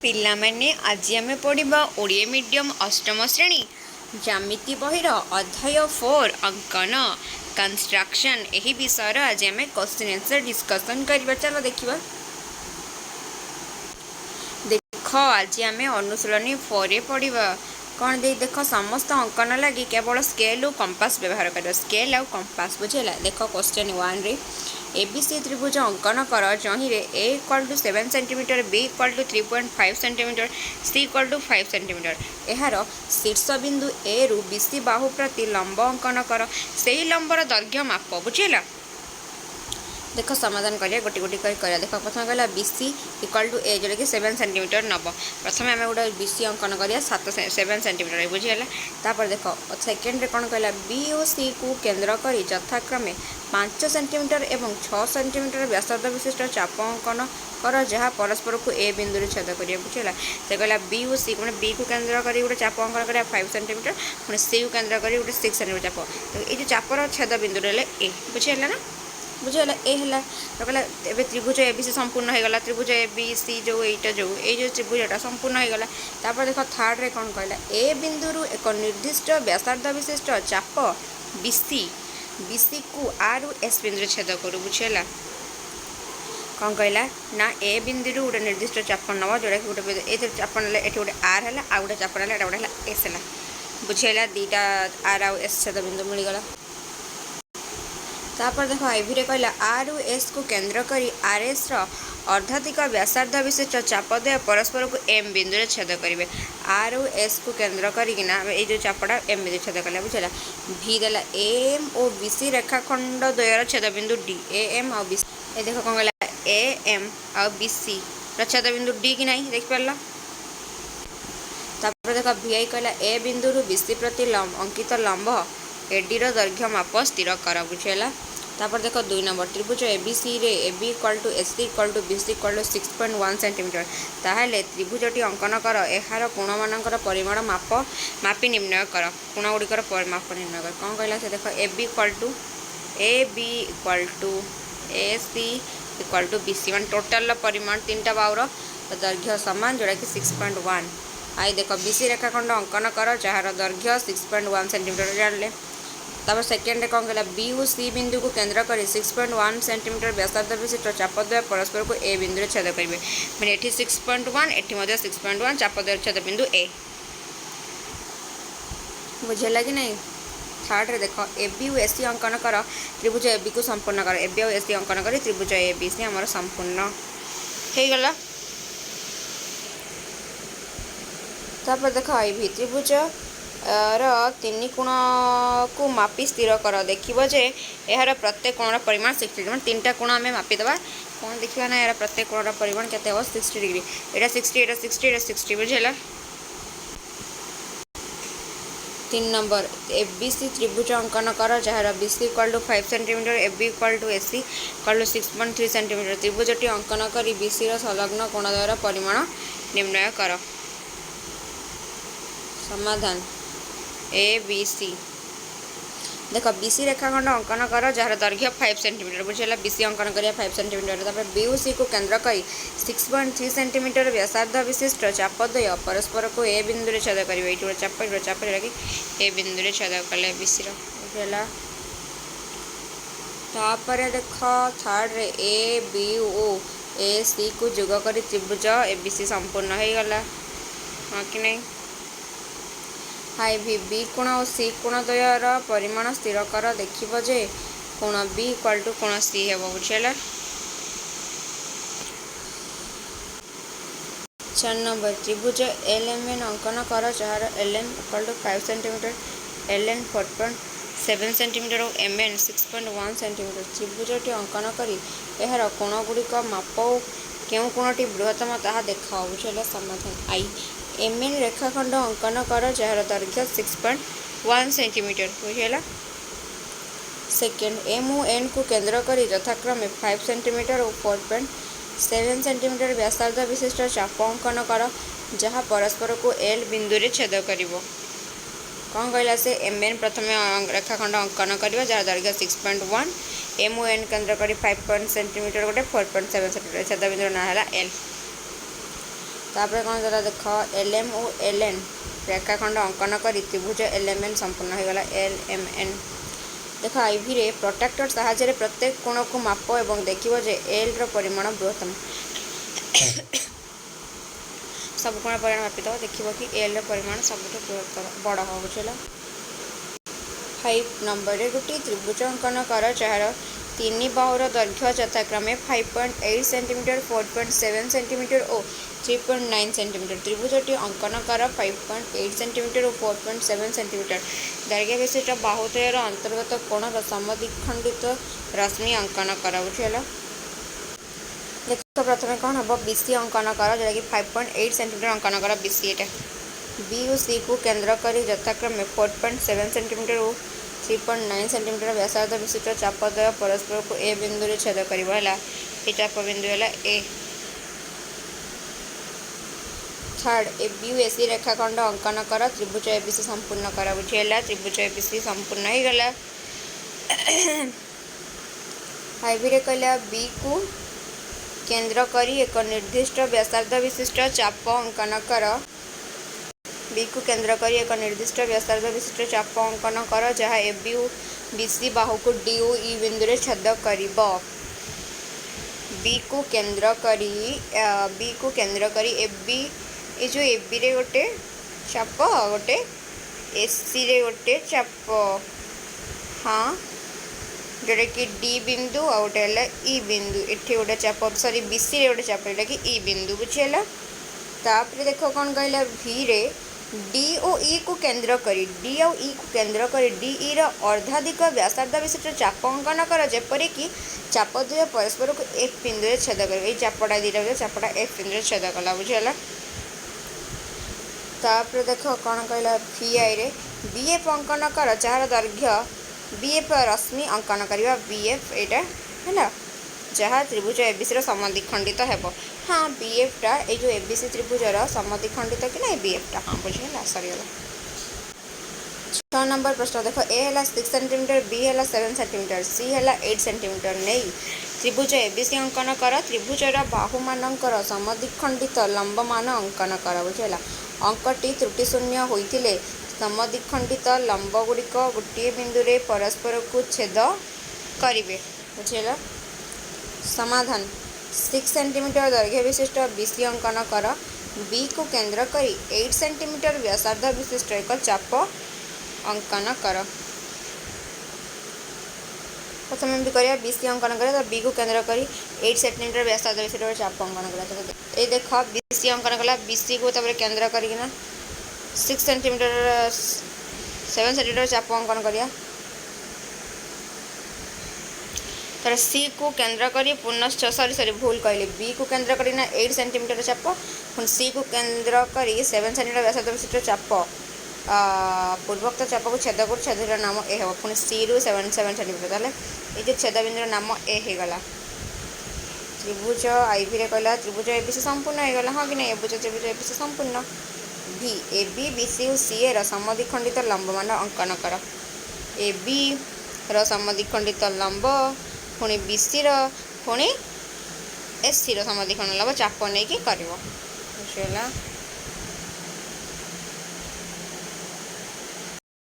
ପିଲାମାନେ ଆଜି ଆମେ ପଢ଼ିବା ଓଡ଼ିଆ ମିଡ଼ିୟମ୍ ଅଷ୍ଟମ ଶ୍ରେଣୀ ଜ୍ୟାମିତି ବହିର ଅଧ୍ୟାୟ 4 ଅଙ୍କନ କନଷ୍ଟ୍ରକ୍ସନ୍। ଏହି ବିଷୟରେ ଆଜି ଆମେ କ୍ୱେଶ୍ଚିନ୍ ଆନ୍ସର ଡିସ୍କସନ୍ କରିବା। ଚାଲ ଦେଖିବା। ଦେଖ ଆଜି ଆମେ ଅନୁଶୀଳନୀ 4 ପଢ଼ିବା। କ'ଣ ଦେଇ ଦେଖ ସମସ୍ତ ଅଙ୍କନ ଲାଗି କେବଳ ସ୍କେଲ୍ ଓ କମ୍ପାସ୍ ବ୍ୟବହାର କରିବା। ସ୍କେଲ୍ ଆଉ କମ୍ପାସ୍ ବୁଝିଲା। ଦେଖ କ୍ୱେଶ୍ଚିନ୍ 1 ରେ ABC ତ୍ରିଭୁଜ ଅଙ୍କନ କର ଯହିଁରେ A = 7 cm, B = 3.5 cm, C = 5 cm। ଏହାର ଶୀର୍ଷ ବିନ୍ଦୁ A ରୁ BC ବାହୁ ପ୍ରତି ଲମ୍ବ ଅଙ୍କନ କର। ସେହି ଲମ୍ବର ଦୈର୍ଘ୍ୟ ମାପ ବୁଝିଲା। ଦେଖ ସମାଧାନ କରିବା ଗୋଟି ଗୋଟି କରି କରିବା। ଦେଖ ପ୍ରଥମେ କହିଲା BC = A ଯେଉଁଟାକି 7 cm ନେବ। ପ୍ରଥମେ ଆମେ ଗୋଟେ BC ଅଙ୍କନ କରିବା 7 cm ବୁଝିଗଲା। ତାପରେ ଦେଖ ସେକେଣ୍ଡରେ କ'ଣ କହିଲା B ଓ C କୁ କେନ୍ଦ୍ର କରି ଯଥାକ୍ରମେ 5 cm ଏବଂ 6 cm ବ୍ୟାସାର୍ଦ୍ଧ ବିଶିଷ୍ଟ ଚାପ ଅଙ୍କନ କର ଯାହା ପରସ୍ପରକୁ A ବିନ୍ଦୁରେ ଛେଦ କରିବା ବୁଝିଲା। ସେ କହିଲା B ଓ C ମାନେ B କୁ କେନ୍ଦ୍ର କରି ଗୋଟେ ଚାପ ଅଙ୍କନ କରିବା 5 cm, ପୁଣି C କୁ କେନ୍ଦ୍ର କରି ଗୋଟେ 6 cm ଚାପ। ଏଇ ଯେଉଁ ଚାପର ଛେଦ ବିନ୍ଦୁରେ ହେଲେ A ବୁଝିଗଲା ନା। ବୁଝିଗଲା ଏ ହେଲା। କହିଲା ଏବେ ତ୍ରିଭୁଜ ABC ସମ୍ପୂର୍ଣ୍ଣ ହୋଇଗଲା। ତ୍ରିଭୁଜ ABC ଯେଉଁ ଏଇଟା ଏଇ ଯେଉଁ ତ୍ରିଭୁଜଟା ସମ୍ପୂର୍ଣ୍ଣ ହୋଇଗଲା। ତାପରେ ଦେଖ ଥାର୍ଡ଼ରେ କ'ଣ କହିଲା A ବିନ୍ଦୁରୁ ଏକ ନିର୍ଦ୍ଦିଷ୍ଟ ବ୍ୟାସାର୍ଦ୍ଧ ବିଶିଷ୍ଟ ଚାପ BC କୁ R ରୁ S ବିନ୍ଦୁରେ ଛେଦ କରୁ ବୁଝିଗଲା। କ'ଣ କହିଲା ନା A ବିନ୍ଦୁରୁ ଗୋଟେ ନିର୍ଦ୍ଦିଷ୍ଟ ଚାପ ନେବ ଯେଉଁଟାକି ଗୋଟେ ଏଇଥିରେ ଚାପ ନେଲେ ଏଠି ଗୋଟେ R ହେଲା, ଆଉ ଗୋଟେ ଚାପ ନେଲେ ଏଇଟା ଗୋଟେ ହେଲା S ହେଲା ବୁଝିଗଲା। ଦୁଇଟା R ଆଉ S ଛେଦ ବିନ୍ଦୁ ମିଳିଗଲା। ତାପରେ ଦେଖ ଏଭିରେ କହିଲା R ରୁ S କୁ କେନ୍ଦ୍ର କରି RSର ଅର୍ଦ୍ଧାଧିକ ବ୍ୟାସାର୍ଦ୍ଧ ବିଶିଷ୍ଟ ଚାପ ଦ୍ୱୟ ପରସ୍ପରକୁ M ବିନ୍ଦୁରେ ଛେଦ କରିବେ। R ରୁ S କୁ କେନ୍ଦ୍ର କରିକିନା ଏଇ ଯେଉଁ ଚାପଟା M ବିନ୍ଦୁରେ ଛେଦ କଲା ବୁଝିଲା। ଭି ଦେଲା AM ଓ BC ରେଖାଖଣ୍ଡ ଦ୍ୱୟର ଛେଦ ବିନ୍ଦୁ D। AM ଆଉ BC ଏ ଦେଖ କ'ଣ କହିଲା AM ଆଉ BCର ଛେଦ ବିନ୍ଦୁ D କି ନାହିଁ ଦେଖିପାରିଲ। ତାପରେ ଦେଖ VI କହିଲା A ବିନ୍ଦୁରୁ BC ପ୍ରତି ଅଙ୍କିତ ଲମ୍ବ ADର ଦୈର୍ଘ୍ୟ ମାପ ସ୍ଥିର କର ବୁଝିଗଲା। ତାପରେ ଦେଖ 2 number ତ୍ରିଭୁଜ ABCରେ AB = AC = BC = 6.1 cm। ତାହେଲେ ତ୍ରିଭୁଜଟି ଅଙ୍କନ କର। ଏହାର କୋଣମାନଙ୍କର ପରିମାଣ ମାପି ନିର୍ଣ୍ଣୟ କର। କୋଣଗୁଡ଼ିକର ମାପ ନିର୍ଣ୍ଣୟ କର। କ'ଣ କହିଲା ସେ ଦେଖ AB = AC = BC ମାନେ ଟୋଟାଲର ପରିମାଣ ତିନିଟା ବାହୁର ଦୈର୍ଘ୍ୟ ସମାନ ଯେଉଁଟାକି 6.1। ଆଇ ଦେଖ BC ରେଖାଖଣ୍ଡ ଅଙ୍କନ କର ଯାହାର ଦୈର୍ଘ୍ୟ 6.1 cm ଜାଣିଲେ। ତାପରେ ସେକେଣ୍ଡରେ କ'ଣ କହିଲା B ଓ C ବିନ୍ଦୁକୁ କେନ୍ଦ୍ର କରି 6.1 cm ବ୍ୟାସାର୍ଦ୍ଧ ବିଶିଷ୍ଟ ଚାପ ଦ୍ୱୟ ପରସ୍ପରକୁ A ବିନ୍ଦୁରେ ଛେଦ କରିବେ। ମାନେ ଏଠି 6.1 ଏଠି ମଧ୍ୟ 6.1 ଚାପ ଦ୍ୱୟ ଛେଦ ବିନ୍ଦୁ A ବୁଝିଲା କି ନାହିଁ। ଥାର୍ଡ଼ରେ ଦେଖ AB ଓ AC ଅଙ୍କନ କର ତ୍ରିଭୁଜ ABକୁ ସମ୍ପୂର୍ଣ୍ଣ କର। AB ଆଉ AC ଅଙ୍କନ କରି ତ୍ରିଭୁଜ ABC ଆମର ସମ୍ପୂର୍ଣ୍ଣ ହେଇଗଲା। ତାପରେ ଦେଖ IV ତ୍ରିଭୁଜର 3 କୋଣକୁ ମାପି ସ୍ଥିର କର। ଦେଖିବ ଯେ ଏହାର ପ୍ରତ୍ୟେକ କୋଣର ପରିମାଣ 60 ମାନେ 3ଟା କୋଣ ଆମେ ମାପିଦେବା। କ'ଣ ଦେଖିବା ନା ଏହାର ପ୍ରତ୍ୟେକ କୋଣର ପରିମାଣ କେତେ ହେବ 60 ଡିଗ୍ରୀ। ଏଇଟା 60 ଏଇଟା 60 ଏଇଟା 60 ବୁଝିଲା। 3 ନମ୍ବର ABC ତ୍ରିଭୁଜ ଅଙ୍କନ କର ଯାହାର BC = 5 cm, AB = AC = 6.3 cm। ତ୍ରିଭୁଜଟି ଅଙ୍କନ କରି BCର ସଂଲଗ୍ନ କୋଣଦ୍ୱୟର ପରିମାଣ ନିର୍ଣ୍ଣୟ କର। ସମାଧାନ ABC ଦେଖ BC ରେଖାଖଣ୍ଡ ଅଙ୍କନ କର ଯାହାର ଦୈର୍ଘ୍ୟ 5 cm ବୁଝିଲା। BC ଅଙ୍କନ କରିବା 5 cm। ତାପରେ B ଓ C କୁ କେନ୍ଦ୍ର କରି 6.3 cm ବ୍ୟାସାର୍ଦ୍ଧ ବିଶିଷ୍ଟ ଚାପ ଦ୍ୱୟ ପରସ୍ପରକୁ A ବିନ୍ଦୁରେ ଛେଦ କରିବେ। ଏଇଠି ଗୋଟେ ଚାପ ଯେଉଁଟାକି A ବିନ୍ଦୁରେ ଛେଦ କଲେ BCର ବୁଝିଲା। ତାପରେ ଦେଖ ଥାର୍ଡ଼ରେ A B ଓ AC କୁ ଯୋଗ କରି ତ୍ରିଭୁଜ ABC ସମ୍ପୂର୍ଣ୍ଣ ହୋଇଗଲା ହଁ କି ନାହିଁ। IV B କୋଣ ଓ C କୋଣ ଦ୍ୱୟର ପରିମାଣ ସ୍ଥିର କର। ଦେଖିବ ଯେ କୋଣ B = କୋଣ C ହେବ ବୁଝିଲା। 4 ନମ୍ବର ତ୍ରିଭୁଜ LMN ଅଙ୍କନ କର ଯାହାର LM = 5 cm, LN 4.7 cm ଓ MN 6.1 cm। ତ୍ରିଭୁଜଟି ଅଙ୍କନ କରି ଏହାର କୋଣଗୁଡ଼ିକ ମାପ ଓ କେଉଁ କୋଣଟି ବୃହତ୍ତମ ତାହା ଦେଖାଅ ବୁଝିଲା। ସମାଧାନ I MN ରେଖାଖଣ୍ଡ ଅଙ୍କନ କର ଯାହାର ଦୈର୍ଘ୍ୟ 6.1 cm ବୁଝିଲା। ସେକେଣ୍ଡ M ଓ N କୁ କେନ୍ଦ୍ର କରି ଯଥାକ୍ରମେ 5 cm ଓ 4.7 cm ବ୍ୟାସାର୍ଦ୍ଧ ବିଶିଷ୍ଟ ଚାପ ଅଙ୍କନ କର ଯାହା ପରସ୍ପରକୁ L ବିନ୍ଦୁରେ ଛେଦ କରିବ। କ'ଣ କହିଲା ସେ MN ପ୍ରଥମେ ରେଖାଖଣ୍ଡ ଅଙ୍କନ କରିବା ଯାହାର ଦୈର୍ଘ୍ୟ 6.1, M ଓ N କେନ୍ଦ୍ର କରି 5 cm ଗୋଟେ 4.7 cm ଛେଦ ବିନ୍ଦୁର ନାଁ ହେଲା L। तापर कौन देला देख एल एम और एल एन रेखाखंड अंकन कर त्रिभुज एल एम एन संपूर्ण हो गला एल एम एन। देख आईवी रे प्रोट्राक्टर साहाय्य प्रत्येक कोण को माप और देखिए जे एल रो परिमाण बृहत्तम सब कोण परिमाण मापिद देखिए कि एल रो परिमाण सबुठ बृहत्तर बड़ हो बुझेला। 5 नंबर रे गोटे त्रिभुज अंकन कर जार तीन बाहुर दैर्घ्य यथाक्रमे 5.8 सेंटीमीटर 4.7 सेंटीमीटर और 3.9 सेंटीमीटर। त्रिभुजटी अंकन कर 5.8 सेंटीमीटर और 4.7 सेंटीमीटर दैर्घ्य विशिष्ट बाहुत्रयर अंतर्गत कोणर समद्विखंडित रश्मि अंकन कर बुझेला। देख प्रथम कौन हम बीसी अंकन कर जोटा कि 5.8 सेंटीमीटर अंकन कर बीसी एटा बी और सी को केन्द्र कर यथाक्रमे 4.7 सेंटीमीटर और 3.9 सेंटीमीटर व्यासार्ध विशिष्ट चापद्वय परस्पर को ए बिंदु रे छेद करिबा हला ए चाप बिंदु हला ए। थर्ड ए बी ए सी रेखाखंड अंकन कर त्रिभुज एबीसी संपूर्ण कर बुझेला। त्रिभुज एबीसी संपूर्ण हो गला। आईवी रे कहला बी को केन्द्र करी एक निर्दिष्ट व्यासार्ध विशिष्ट चाप अंकन कर बी को केन्द्र करी एक निर्दिष्ट व्यासार्ध विशिष्ट चाप अंकन कर जहाँ ए बी बीसी बाहु को डी ओ ई बिंदु रे छेद करिबो। बी को केन्द्र करी ए बी ए जो ए बी रे गोटे चाप गोटे ए सी रे गोटे चाप हाँ जोटा कि डी बिंदु आ गोटे है ई बिंदु एठी गोटे चाप सॉरी बी सी रे गोटे चाप जोटा कि ई बिंदु बुझेला। तापर देख कौन कहला भी रे डी ओ ई को केन्द्र करी डी और ई को केन्द्र करी डी ई रो अर्धाधिक व्यासार्ध विशिष्ट चाप अंकन कर जेपरि कि चाप द्वय परस्पर को एफ बिंदु रे छेद कर ए चापटा दीटा चापटा एफ बिंदु रे छेद कला बुझेला। तापर देख कौन कहला भी आई रे बी एफ अंकन कर जार दैर्घ्य बी एफ रश्मि अंकन करवा बी एफ एटा है जहाँ त्रिभुज एबीसी समद्विखंडित हेब। हाँ बी एफ टा ये जो एबीसी त्रिभुजर समद्विखंडित कि ना बी एफ टा हाँ बुझेगा सरीगला। 6 नंबर प्रश्न देख ए है 6 सेंटीमीटर बी है 7 सेंटीमीटर सी है 8 सेंटीमीटर नहीं त्रिभुज एबीसी अंकन कर त्रिभुजर बाहु मानकर समद्विखंडित लंब मान अंकन कर बुझेगा। अंकटी त्रुटि शून्य होइथिले समद्विखंडित लंब गुड़िक गोटे बिंदु रे परस्पर को छेद करिवे बुझेगा। समाधान 6 सेंटीमीटर दैर्घ्य विशिष्ट बीसी अंकन कर बी को केन्द्र करी 8 सेंटीमीटर व्यासार्ध विशिष्ट एक चाप अंकन कर। प्रथम भी करिया बीसी अंकन करिया बी को केन्द्र करी 8 सेंटीमीटर व्यासार्ध विशिष्ट एक चाप अंकन करा। ए देख बीसी अंकन कला बीसी को तब केन्द्र करिना 6 सेंटीमीटर 7 सेंटीमीटर चाप अंकन करिया। तर सी को केन्द्र करी पुनश्च सॉरी भूल कहली बी को केन्द्र करी ना 8 सेंटीमीटर चाप पुन सी को केन्द्र करी 7 सेंटीमीटर व्यासार्ध विशिष्ट चाप पूर्वोक्त चाप को छेद कर छेदर नाम ए हो पुन सी रु 7 सेंटीमीटर ताले ये छेद बिंदुर नाम ए हो गला। त्रिभुज आईवी रे कहला त्रिभुज एबीसी संपूर्ण हो गला हाँ कि नहीं त्रिभुज एबीसी संपूर्ण। भी ए बी बी सी और सी ए समद्विखंडित लंब मान अंकन कर ए बी समद्विखंडित लंब पुणी बीसी पुणी एस सी समद्विखंडित लंब चाप नहीं कि कर।